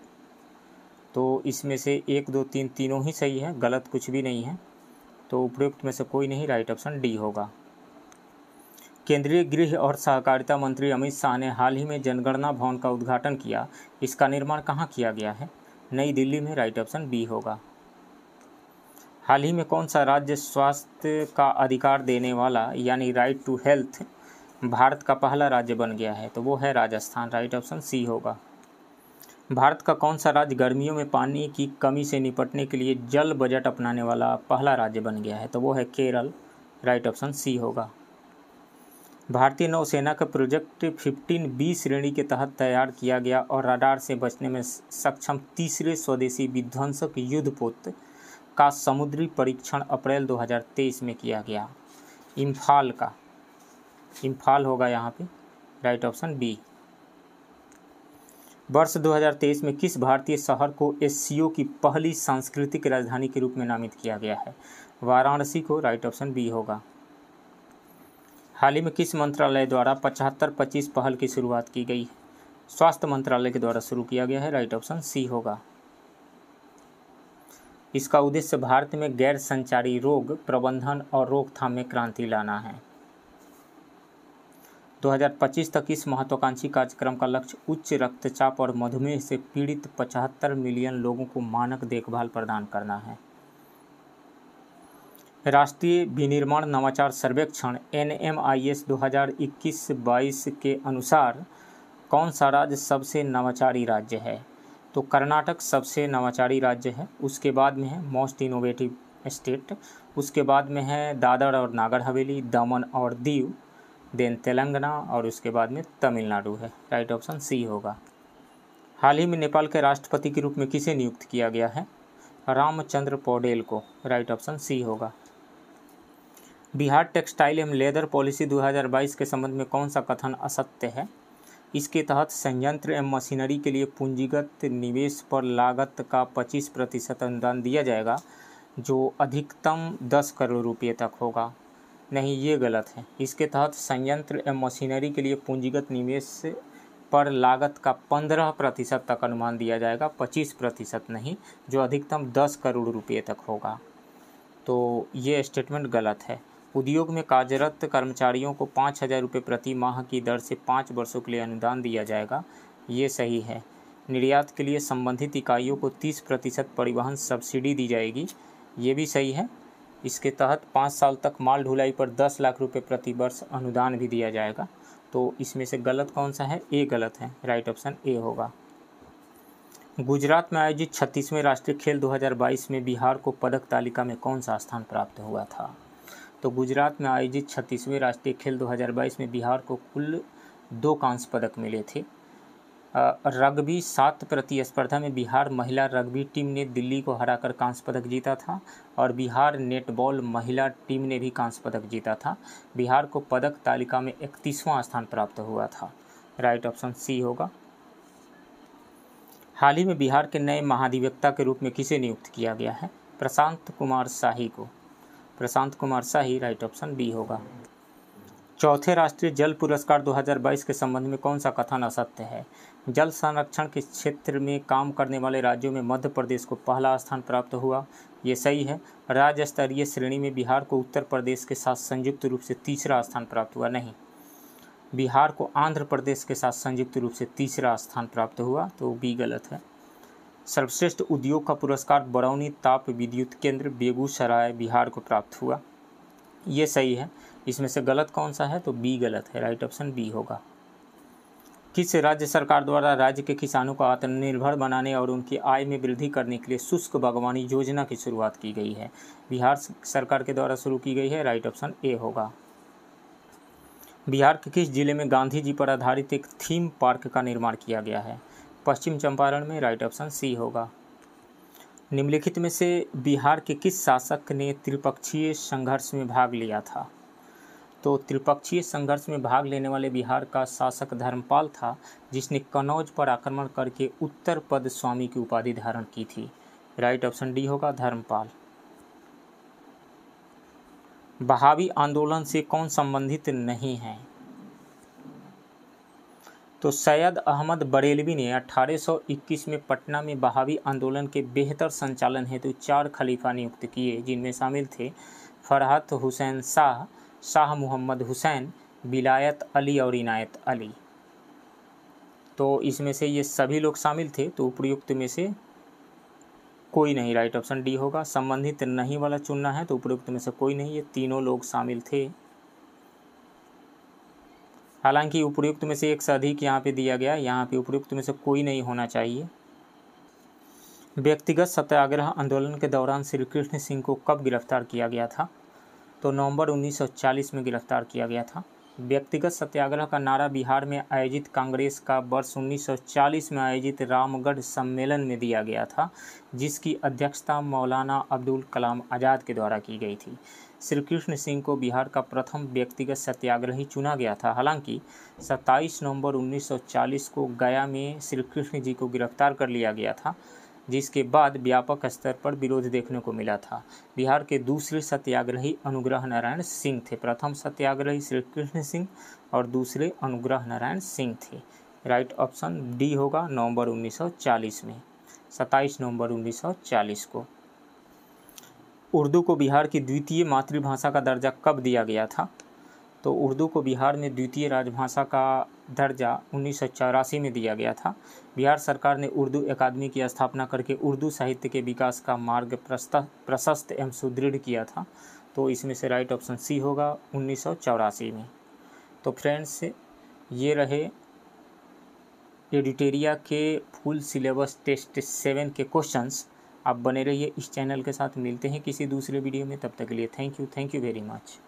तो इसमें से 1, 2, 3 तीनों ही सही है, गलत कुछ भी नहीं है, तो उपयुक्त में से कोई नहीं, राइट ऑप्शन डी होगा। केंद्रीय गृह और सहकारिता मंत्री अमित शाह ने हाल ही में जनगणना भवन का उद्घाटन किया, इसका निर्माण कहाँ किया गया है? नई दिल्ली में, राइट ऑप्शन बी होगा। हाल ही में कौन सा राज्य स्वास्थ्य का अधिकार देने वाला यानी राइट टू हेल्थ भारत का पहला राज्य बन गया है? तो वो है राजस्थान, राइट ऑप्शन सी होगा। भारत का कौन सा राज्य गर्मियों में पानी की कमी से निपटने के लिए जल बजट अपनाने वाला पहला राज्य बन गया है? तो वो है केरल, राइट ऑप्शन सी होगा। भारतीय नौसेना का प्रोजेक्ट 15B श्रेणी के तहत तैयार किया गया और रडार से बचने में सक्षम तीसरे स्वदेशी विध्वंसक युद्धपोत का समुद्री परीक्षण अप्रैल 2023 में किया गया। इम्फाल होगा यहाँ पे, राइट ऑप्शन बी। वर्ष 2023 में किस भारतीय शहर को एससीओ की पहली सांस्कृतिक राजधानी के रूप में नामित किया गया है? वाराणसी को, राइट ऑप्शन बी होगा। हाल ही में किस मंत्रालय द्वारा 75-25 पहल की शुरुआत की गई? स्वास्थ्य मंत्रालय के द्वारा शुरू किया गया है, राइट ऑप्शन सी होगा। इसका उद्देश्य भारत में गैर संचारी रोग प्रबंधन और रोकथाम में क्रांति लाना है। 2025 तक इस महत्वाकांक्षी कार्यक्रम का लक्ष्य उच्च रक्तचाप और मधुमेह से पीड़ित 75 मिलियन लोगों को मानक देखभाल प्रदान करना है। राष्ट्रीय विनिर्माण नवाचार सर्वेक्षण NMIS 2021-22 के अनुसार कौन सा राज्य सबसे नवाचारी राज्य है? तो कर्नाटक सबसे नवाचारी राज्य है, उसके बाद में है मोस्ट इनोवेटिव स्टेट, उसके बाद में है दादर और नागर हवेली, दमन और दीव, देन तेलंगाना और उसके बाद में तमिलनाडु है, राइट ऑप्शन सी होगा। हाल ही में नेपाल के राष्ट्रपति के रूप में किसे नियुक्त किया गया है? रामचंद्र पौडेल को, राइट ऑप्शन सी होगा। बिहार टेक्सटाइल एवं लेदर पॉलिसी 2022 के संबंध में कौन सा कथन असत्य है? इसके तहत संयंत्र एवं मशीनरी के लिए पूंजीगत निवेश पर लागत का 25% अनुदान दिया जाएगा, जो अधिकतम 10 करोड़ रुपये तक होगा। नहीं, ये गलत है। इसके तहत संयंत्र एवं मशीनरी के लिए पूंजीगत निवेश पर लागत का 15% तक अनुमान दिया जाएगा, 25% नहीं, जो अधिकतम 10 करोड़ रुपये तक होगा। तो ये स्टेटमेंट गलत है। उद्योग में कार्यरत कर्मचारियों को 5,000 रुपये प्रति माह की दर से 5 वर्षों के लिए अनुदान दिया जाएगा, ये सही है। निर्यात के लिए संबंधित इकाइयों को 30% परिवहन सब्सिडी दी जाएगी, ये भी सही है। इसके तहत 5 साल तक माल ढुलाई पर 10 लाख रुपये प्रति वर्ष अनुदान भी दिया जाएगा। तो इसमें से गलत कौन सा है? ए गलत है, राइट ऑप्शन ए होगा। गुजरात में आयोजित 36वें राष्ट्रीय खेल 2022 में बिहार को पदक तालिका में कौन सा स्थान प्राप्त हुआ था? तो गुजरात में आयोजित 36वें राष्ट्रीय खेल 2022 में बिहार को कुल 2 कांस्य पदक मिले थे। रग्बी 7 प्रतिस्पर्धा में बिहार महिला रग्बी टीम ने दिल्ली को हराकर कांस्य पदक जीता था और बिहार नेटबॉल महिला टीम ने भी कांस्य पदक जीता था। बिहार को पदक तालिका में 31वां स्थान प्राप्त हुआ था, राइट ऑप्शन सी होगा। हाल ही में बिहार के नए महाधिवक्ता के रूप में किसे नियुक्त किया गया है? प्रशांत कुमार शाही को, Prashant Kumar Shahi, right option B होगा। चौथे राष्ट्रीय जल पुरस्कार 2022 के संबंध में कौन सा कथन असत्य है? जल संरक्षण के क्षेत्र में काम करने वाले राज्यों में मध्य प्रदेश को पहला स्थान प्राप्त हुआ, ये सही है। राज्य स्तरीय श्रेणी में बिहार को उत्तर प्रदेश के साथ संयुक्त रूप से तीसरा स्थान प्राप्त हुआ, नहीं, बिहार को आंध्र प्रदेश के साथ संयुक्त रूप से तीसरा स्थान प्राप्त हुआ, तो बी गलत है। सर्वश्रेष्ठ उद्योग का पुरस्कार बरौनी ताप विद्युत केंद्र बेगूसराय बिहार को प्राप्त हुआ, ये सही है। इसमें से गलत कौन सा है? तो बी गलत है, राइट ऑप्शन बी होगा। किस राज्य सरकार द्वारा राज्य के किसानों को आत्मनिर्भर बनाने और उनकी आय में वृद्धि करने के लिए शुष्क बागवानी योजना की शुरुआत की गई है? बिहार सरकार के द्वारा शुरू की गई है, राइट ऑप्शन ए होगा। बिहार के किस जिले में गांधी जी पर आधारित एक थीम पार्क का निर्माण किया गया है? पश्चिम चंपारण में, राइट ऑप्शन सी होगा। निम्नलिखित में से बिहार के किस शासक ने त्रिपक्षीय संघर्ष में भाग लिया था? तो त्रिपक्षीय संघर्ष में भाग लेने वाले बिहार का शासक धर्मपाल था, जिसने कन्नौज पर आक्रमण करके उत्तर पद स्वामी की उपाधि धारण की थी, राइट ऑप्शन डी होगा, धर्मपाल। बहावी आंदोलन से कौन संबंधित नहीं है? तो सैयद अहमद बरेलवी ने 1821 में पटना में बहावी आंदोलन के बेहतर संचालन हेतु 4 खलीफा नियुक्त किए, जिनमें शामिल थे फरहत हुसैन शाह, शाह मोहम्मद हुसैन, विलायत अली और इनायत अली। तो इसमें से ये सभी लोग शामिल थे, तो उपयुक्त में से कोई नहीं, राइट ऑप्शन डी होगा। संबंधित नहीं वाला चुनना है, तो उपयुक्त में से कोई नहीं, ये तीनों लोग शामिल थे। हालांकि उपयुक्त में से एक से अधिक यहाँ पे दिया गया, यहाँ पे उपयुक्त में से कोई नहीं होना चाहिए। व्यक्तिगत सत्याग्रह आंदोलन के दौरान श्री कृष्ण सिंह को कब गिरफ्तार किया गया था? तो नवंबर 1940 में गिरफ्तार किया गया था। व्यक्तिगत सत्याग्रह का नारा बिहार में आयोजित कांग्रेस का वर्ष 1940 में आयोजित रामगढ़ सम्मेलन में दिया गया था, जिसकी अध्यक्षता मौलाना अब्दुल कलाम आज़ाद के द्वारा की गई थी। श्री कृष्ण सिंह को बिहार का प्रथम व्यक्तिगत सत्याग्रही चुना गया था। हालांकि 27 नवंबर 1940 को गया में श्री कृष्ण जी को गिरफ्तार कर लिया गया था, जिसके बाद व्यापक स्तर पर विरोध देखने को मिला था। बिहार के दूसरे सत्याग्रही अनुग्रह नारायण सिंह थे। प्रथम सत्याग्रही श्री कृष्ण सिंह और दूसरे अनुग्रह नारायण सिंह थे। राइट ऑप्शन डी होगा, नवंबर 1940 में, 27 नवंबर 1940 को। उर्दू को बिहार की द्वितीय मातृभाषा का दर्जा कब दिया गया था? तो उर्दू को बिहार में द्वितीय राजभाषा का दर्जा 1984 में दिया गया था। बिहार सरकार ने उर्दू अकादमी की स्थापना करके उर्दू साहित्य के विकास का मार्ग प्रशस्त एवं सुदृढ़ किया था। तो इसमें से राइट ऑप्शन सी होगा, 1984 में। तो फ्रेंड्स, ये रहे एडिटेरिया के फुल सिलेबस टेस्ट 7 के क्वेश्चंस। आप बने रहिए इस चैनल के साथ। मिलते हैं किसी दूसरे वीडियो में, तब तक के लिए थैंक यू वेरी मच।